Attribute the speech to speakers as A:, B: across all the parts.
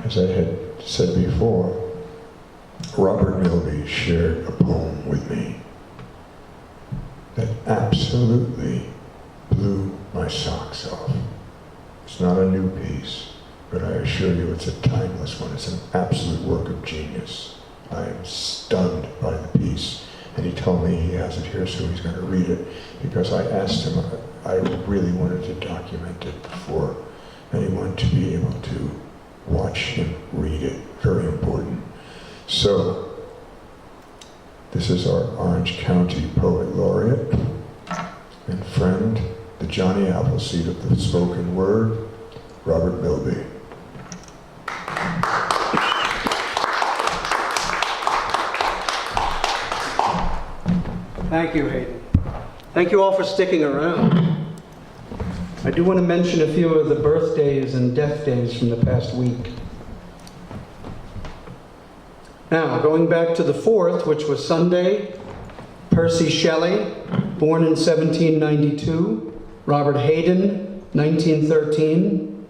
A: as I had said before, Robert Milby shared a poem with me that absolutely blew my socks off. It's not a new piece, but I assure you it's a timeless one. It's an absolute work of genius. I am stunned by the piece. And he told me he has it here, so he's going to read it, because I asked him, I really wanted to document it for anyone to be able to watch him read it. Very important. So, this is our Orange County Poet Laureate and friend, the Johnny Appleseed of the spoken word, Robert Milby.
B: Thank you, Hayden. Thank you all for sticking around. I do want to mention a few of the birthdays and death days from the past week. Now, going back to the 4th, which was Sunday, Percy Shelley, born in 1792, Robert Hayden, 1913,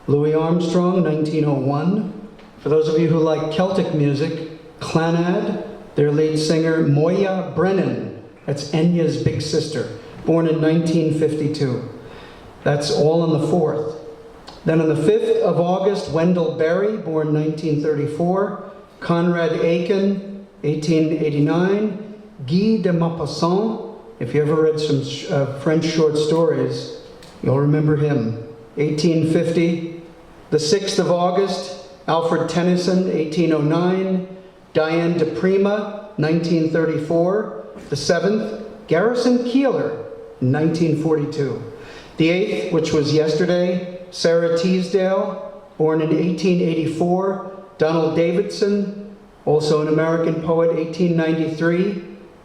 B: Louis Armstrong, 1901. For those of you who like Celtic music, Clannad, their lead singer, Moya Brennan, that's Enya's big sister, born in 1952. That's all on the 4th. Then on the 5th of August, Wendell Berry, born 1934, Conrad Aiken, 1889, Guy de Maupassant, if you ever read some French short stories, you'll remember him, 1850. The 6th of August, Alfred Tennyson, 1809, Diane de Prima, 1934. The 7th, Garrison Keillor, 1942. The 8th, which was yesterday, Sarah Teasdale, born in 1884. Donald Davidson, also an American poet, 1893.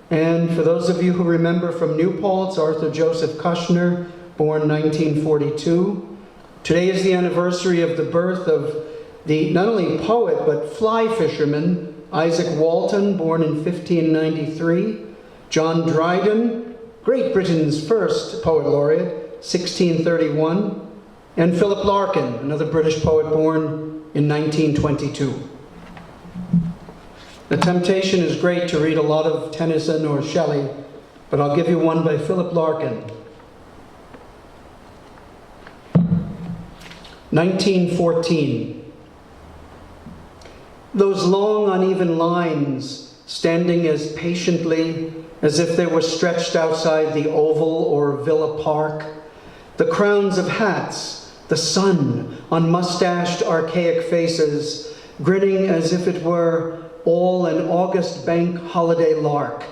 B: And for those of you who remember from New Paltz, Arthur Joseph Kushner, born 1942. Today is the anniversary of the birth of the not only poet, but fly fisherman, Isaac Walton, born in 1593. John Dryden, Great Britain's first poet laureate, 1631. And Philip Larkin, another British poet born in 1922. The temptation is great to read a lot of Tennyson or Shelley, but I'll give you one by Philip Larkin. 1914. Those long uneven lines, standing as patiently as if they were stretched outside the Oval or Villa Park, the crowns of hats, the sun on mustached archaic faces, grinning as if it were all an August bank holiday lark.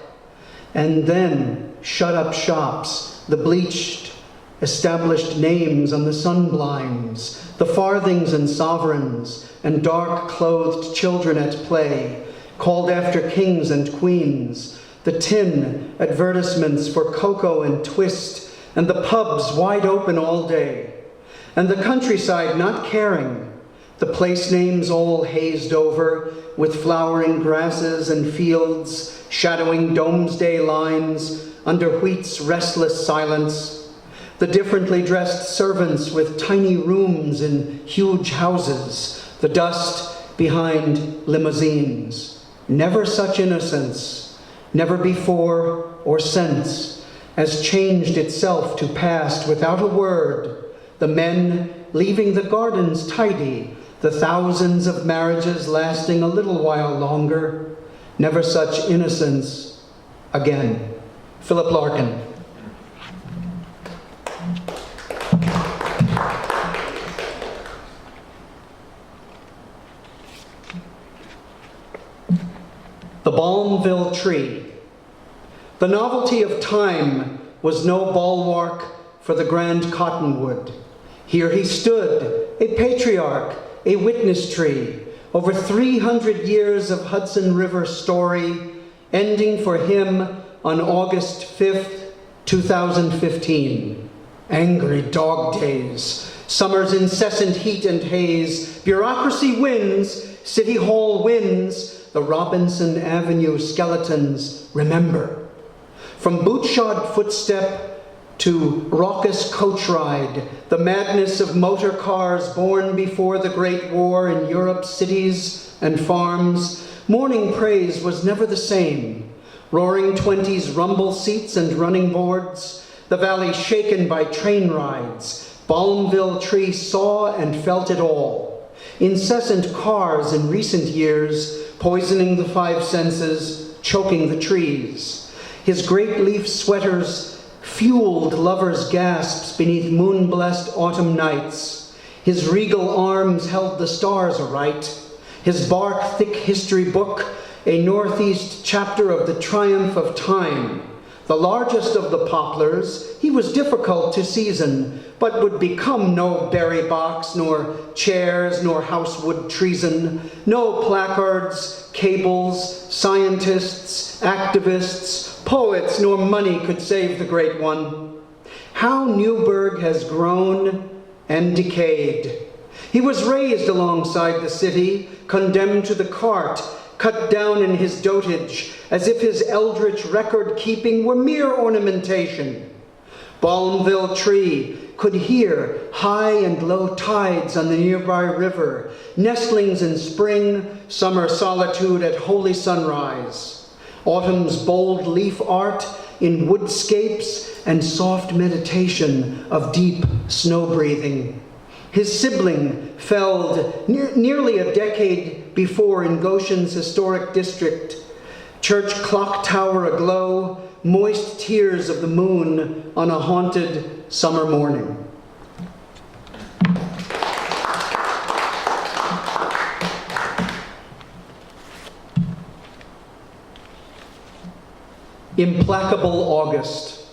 B: And then shut-up shops, the bleached, established names on the sunblinds, the farthings and sovereigns, and dark-clothed children at play, called after kings and queens, the tin advertisements for cocoa and twist, and the pubs wide open all day, and the countryside not caring, the place names all hazed over, with flowering grasses and fields, shadowing Domesday lines under wheat's restless silence, the differently dressed servants with tiny rooms in huge houses, the dust behind limousines. Never such innocence, never before or since, has changed itself to past without a word, the men leaving the gardens tidy, the thousands of marriages lasting a little while longer. Never such innocence again. Philip Larkin. The Balmville Tree. The novelty of time was no bulwark for the grand cottonwood. Here he stood, a patriarch, a witness tree, over 300 years of Hudson River story, ending for him on August 5th, 2015. Angry dog days, summer's incessant heat and haze, bureaucracy wins, City Hall wins, the Robinson Avenue skeletons remember. From boot-shod footstep to raucous coach ride, the madness of motor cars born before the Great War in Europe's cities and farms, morning praise was never the same. Roaring Twenties rumble seats and running boards, the valley shaken by train rides, Balmville Tree saw and felt it all. Incessant cars in recent years, poisoning the five senses, choking the trees. His great leaf sweaters fueled lovers' gasps beneath moon-blessed autumn nights. His regal arms held the stars aright. His bark-thick history book, a northeast chapter of the triumph of time. The largest of the poplars, he was difficult to season, but would become no berry box, nor chairs, nor housewood treason, no placards, cables, scientists, activists, poets, nor money could save the great one. How Newburgh has grown and decayed. He was raised alongside the city, condemned to the cart, cut down in his dotage, as if his eldritch record-keeping were mere ornamentation. Balmville Tree could hear high and low tides on the nearby river, nestlings in spring, summer solitude at holy sunrise, autumn's bold leaf art in woodscapes and soft meditation of deep snow-breathing. His sibling felled nearly a decade before in Goshen's historic district, church clock tower aglow, moist tears of the moon on a haunted summer morning. Implacable August.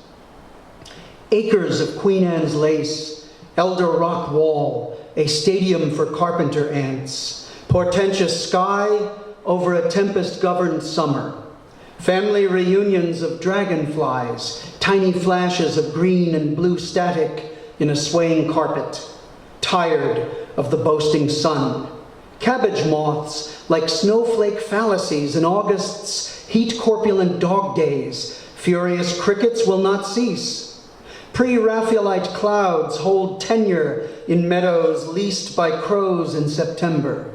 B: Acres of Queen Anne's lace, Elder Rock Wall, a stadium for carpenter ants, portentous sky over a tempest-governed summer, family reunions of dragonflies, tiny flashes of green and blue static in a swaying carpet, tired of the boasting sun, cabbage moths like snowflake fallacies in August's heat-corpulent dog days, furious crickets will not cease. Pre-Raphaelite clouds hold tenure in meadows leased by crows in September.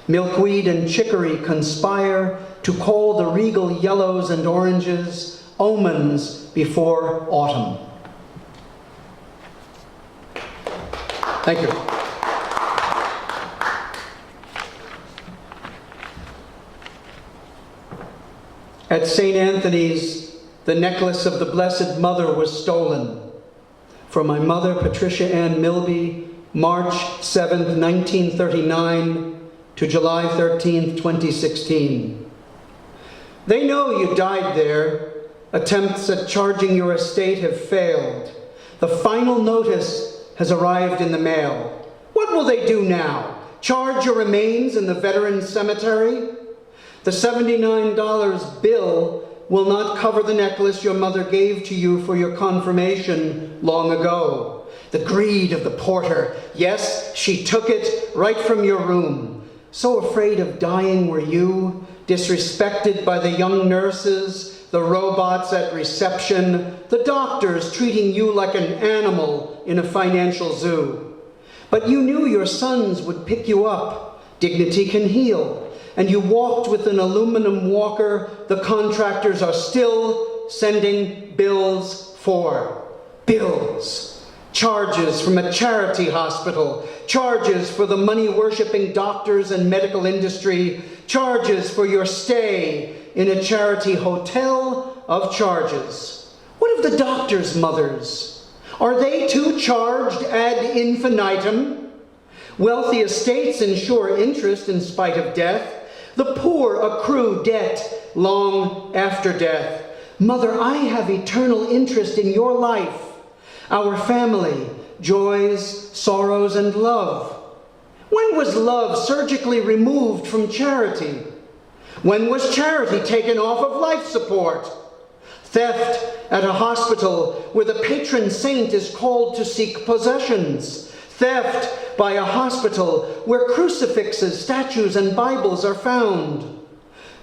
B: Milkweed and chicory conspire to call the regal yellows and oranges omens before autumn. Thank you. At St. Anthony's, the necklace of the Blessed Mother was stolen. For my mother, Patricia Ann Milby, March 7th, 1939 to July 13th, 2016. They know you died there. Attempts at charging your estate have failed. The final notice has arrived in the mail. What will they do now? Charge your remains in the Veterans Cemetery? The $79 bill will not cover the necklace your mother gave to you for your confirmation long ago. The greed of the porter. Yes, she took it right from your room. So afraid of dying were you, disrespected by the young nurses, the robots at reception, the doctors treating you like an animal in a financial zoo. But you knew your sons would pick you up. Dignity can heal. And you walked with an aluminum walker the contractors are still sending bills for. Bills. Charges from a charity hospital. Charges for the money-worshipping doctors and medical industry. Charges for your stay in a charity hotel of charges. What of the doctors' mothers? Are they too charged ad infinitum? Wealthy estates ensure interest in spite of death. The poor accrue debt long after death. Mother, I have eternal interest in your life, our family, joys, sorrows, and love. When was love surgically removed from charity? When was charity taken off of life support? Theft at a hospital where the patron saint is called to seek possessions. Theft by a hospital where crucifixes, statues, and Bibles are found.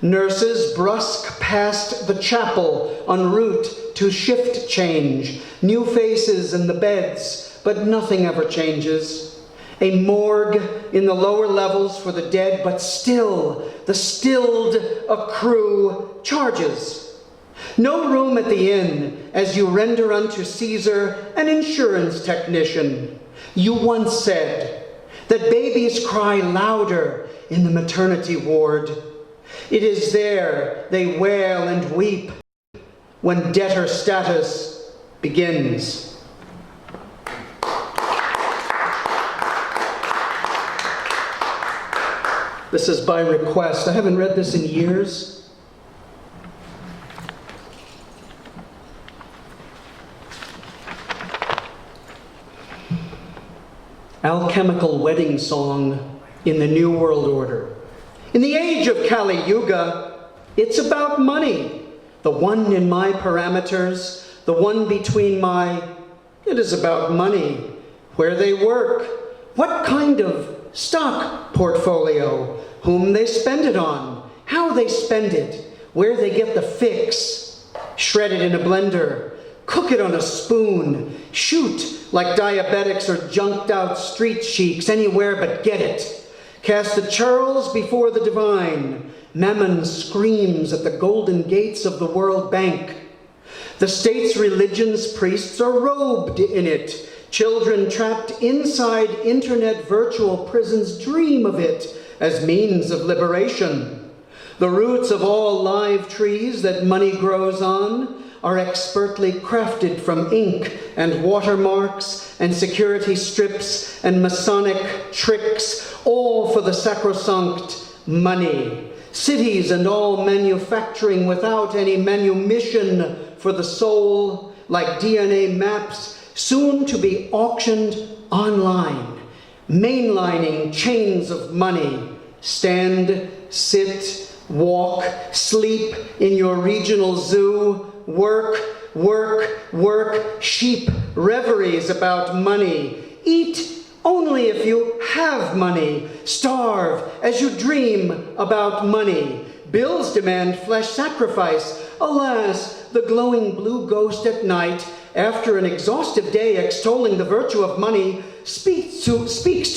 B: Nurses brusque past the chapel en route to shift change, new faces in the beds, but nothing ever changes. A morgue in the lower levels for the dead, but still the stilled accrue charges. No room at the inn as you render unto Caesar an insurance technician. You once said that babies cry louder in the maternity ward. It is there they wail and weep when debtor status begins. This is by request. I haven't read this in years. Alchemical wedding song in the New World Order. In the age of Kali Yuga, it's about money. The one in my parameters, the one between it is about money. Where they work, what kind of stock portfolio, whom they spend it on, how they spend it, where they get the fix. Shred it in a blender, cook it on a spoon, shoot like diabetics or junked out street sheiks anywhere but get it. Cast the churls before the divine. Mammon screams at the golden gates of the World Bank. The state's religion's priests are robed in it. Children trapped inside internet virtual prisons dream of it as means of liberation. The roots of all live trees that money grows on are expertly crafted from ink and watermarks and security strips and Masonic tricks, all for the sacrosanct money. Cities and all manufacturing without any manumission for the soul, like DNA maps, soon to be auctioned online, mainlining chains of money. Stand, sit, walk, sleep in your regional zoo, work, work, work, sheep reveries about money. Eat only if you have money. Starve as you dream about money. Bills demand flesh sacrifice. Alas, the glowing blue ghost at night, after an exhaustive day extolling the virtue of money, speaks to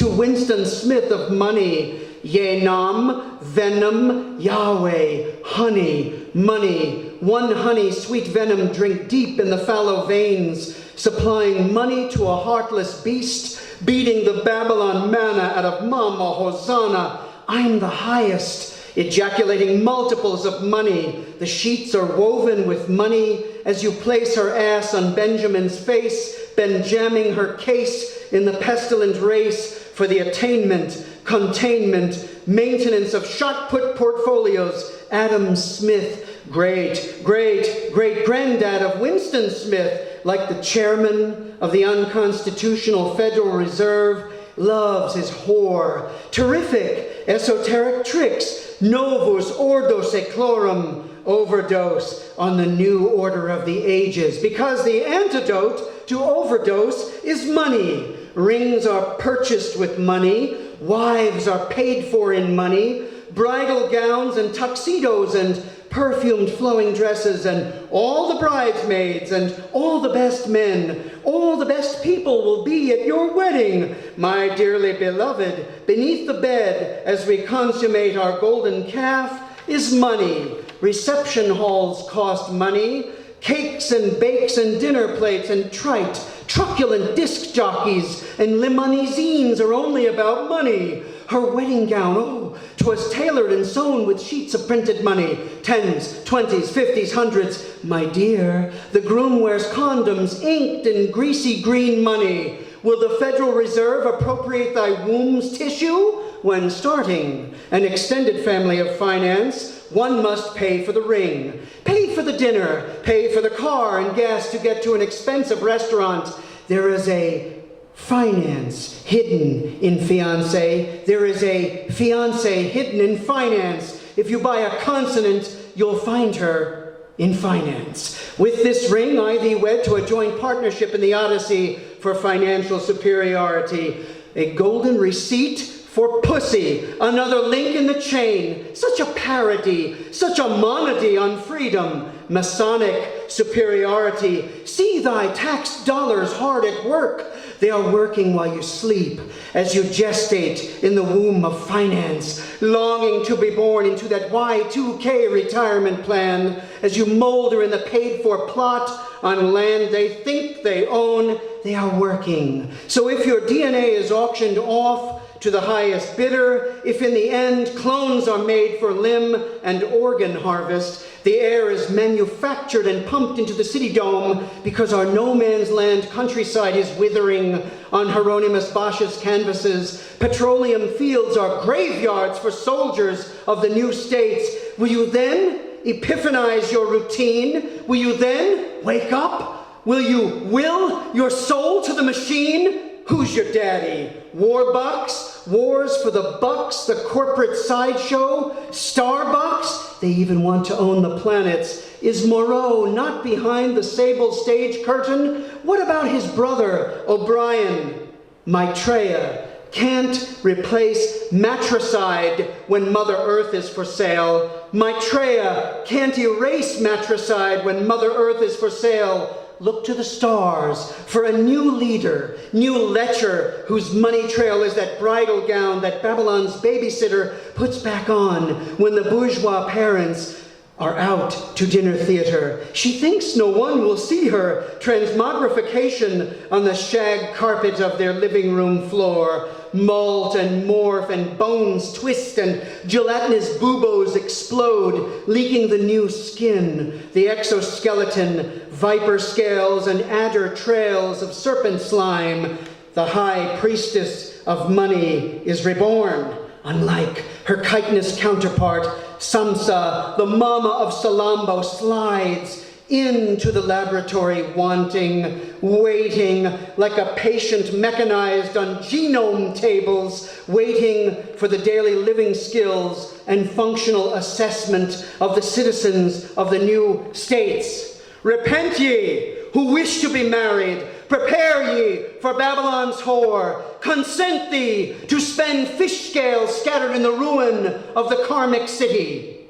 B: Winston Smith of money. Ye nam, venom, Yahweh, honey, money. One honey, sweet venom, drink deep in the fallow veins, supplying money to a heartless beast, beating the Babylon manna out of Mama Hosanna. I'm the highest, ejaculating multiples of money. The sheets are woven with money as you place her ass on Benjamin's face, benjamming her case in the pestilent race for the attainment, containment, maintenance of shot-put portfolios. Adam Smith, great-great-great-granddad of Winston Smith, like the chairman of the unconstitutional Federal Reserve, loves his whore. Terrific esoteric tricks, novus ordo seclorum, overdose on the new order of the ages, because the antidote to overdose is money. Rings are purchased with money, wives are paid for in money, bridal gowns and tuxedos and perfumed flowing dresses, and all the bridesmaids and all the best men, all the best people will be at your wedding, my dearly beloved. Beneath the bed, as we consummate our golden calf, is money. Reception halls cost money. Cakes and bakes and dinner plates and trite, truculent disc jockeys and limousines are only about money. Her wedding gown, oh, 'twas tailored and sewn with sheets of printed money. 10s, 20s, 50s, 100s. My dear, the groom wears condoms inked in greasy green money. Will the Federal Reserve appropriate thy womb's tissue? When starting an extended family of finance, one must pay for the ring, pay for the dinner, pay for the car and gas to get to an expensive restaurant. There is a finance hidden in fiancé. There is a fiancé hidden in finance. If you buy a consonant, you'll find her in finance. With this ring, I thee wed to a joint partnership in the Odyssey for financial superiority. A golden receipt for pussy, another link in the chain. Such a parody, such a monody on freedom, Masonic superiority. See thy taxed dollars hard at work. They are working while you sleep, as you gestate in the womb of finance, longing to be born into that Y2K retirement plan, as you molder in the paid-for plot on land they think they own. They are working. So if your DNA is auctioned off to the highest bidder, if in the end clones are made for limb and organ harvest, the air is manufactured and pumped into the city dome because our no-man's land countryside is withering on Hieronymus Bosch's canvases. Petroleum fields are graveyards for soldiers of the new states. Will you then epiphanize your routine? Will you then wake up? Will you will your soul to the machine? Who's your daddy? Warbucks? Wars for the bucks? The corporate sideshow? Starbucks? They even want to own the planets. Is Moreau not behind the sable stage curtain? What about his brother, O'Brien? Maitreya can't replace matricide when Mother Earth is for sale. Maitreya can't erase matricide when Mother Earth is for sale. Look to the stars for a new leader, new lecher, whose money trail is that bridal gown that Babylon's babysitter puts back on when the bourgeois parents are out to dinner theater. She thinks no one will see her transmogrification on the shag carpet of their living room floor. Malt and morph and bones twist and gelatinous buboes explode, leaking the new skin, the exoskeleton, viper scales and adder trails of serpent slime. The high priestess of money is reborn. Unlike her chitinous counterpart, Samsa, the mama of Salambo, slides into the laboratory wanting, waiting like a patient mechanized on genome tables, waiting for the daily living skills and functional assessment of the citizens of the new states. Repent ye who wish to be married, prepare ye for Babylon's whore, consent thee to spend fish scales scattered in the ruin of the karmic city,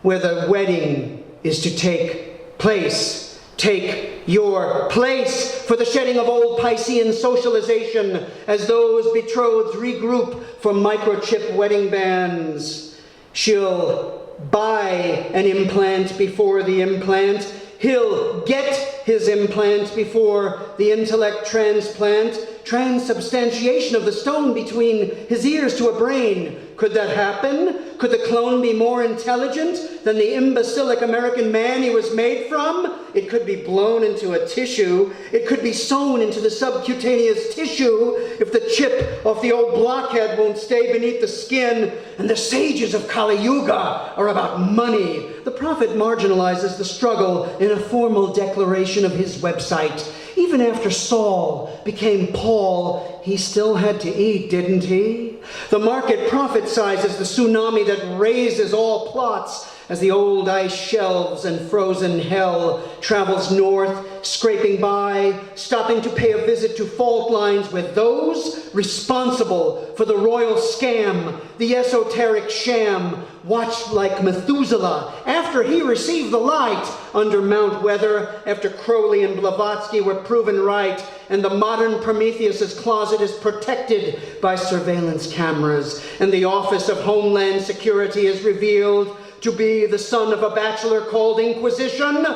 B: where the wedding is to take place. Take your place for the shedding of old Piscean socialization as those betrothed regroup for microchip wedding bands. She'll buy an implant before the implant. He'll get his implant before the intellect transplant. Transubstantiation of the stone between his ears to a brain. Could that happen? Could the clone be more intelligent than the imbecilic American man he was made from? It could be blown into a tissue. It could be sewn into the subcutaneous tissue if the chip off the old blockhead won't stay beneath the skin. And the sages of Kali Yuga are about money. The prophet marginalizes the struggle in a formal declaration of his website. Even after Saul became Paul, he still had to eat, didn't he? The market prophesizes the tsunami that raises all plots as the old ice shelves and frozen hell travels north, scraping by, stopping to pay a visit to fault lines with those responsible for the royal scam, the esoteric sham, watched like Methuselah after he received the light under Mount Weather, after Crowley and Blavatsky were proven right, and the modern Prometheus's closet is protected by surveillance cameras, and the Office of Homeland Security is revealed to be the son of a bachelor called Inquisition.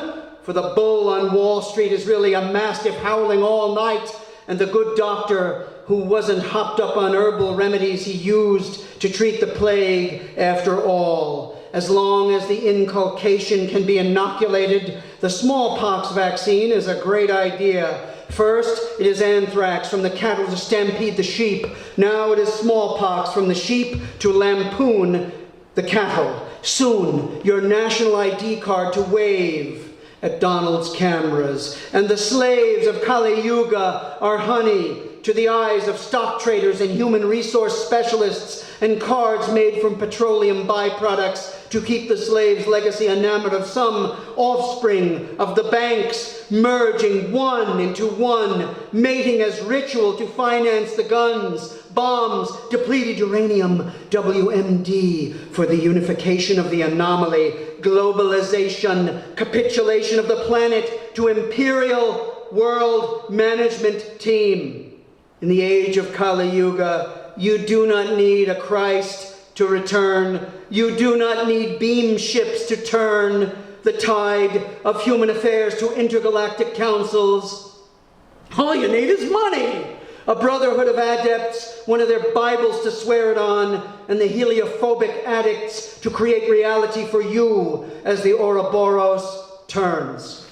B: For the bull on Wall Street is really a mastiff howling all night, and the good doctor who wasn't hopped up on herbal remedies he used to treat the plague after all. As long as the inculcation can be inoculated, the smallpox vaccine is a great idea. First, it is anthrax from the cattle to stampede the sheep. Now it is smallpox from the sheep to lampoon the cattle. Soon, your national ID card to wave at Donald's cameras. And the slaves of Kali Yuga are honey to the eyes of stock traders and human resource specialists and cards made from petroleum byproducts to keep the slave's legacy enamored of some offspring of the banks, merging one into one, mating as ritual to finance the guns, bombs, depleted uranium, WMD, for the unification of the anomaly, globalization, capitulation of the planet to imperial world management team. In the age of Kali Yuga, you do not need a Christ to return. You do not need beam ships to turn the tide of human affairs to intergalactic councils. All you need is money. A brotherhood of adepts, one of their Bibles to swear it on, and the heliophobic addicts to create reality for you as the Ouroboros turns.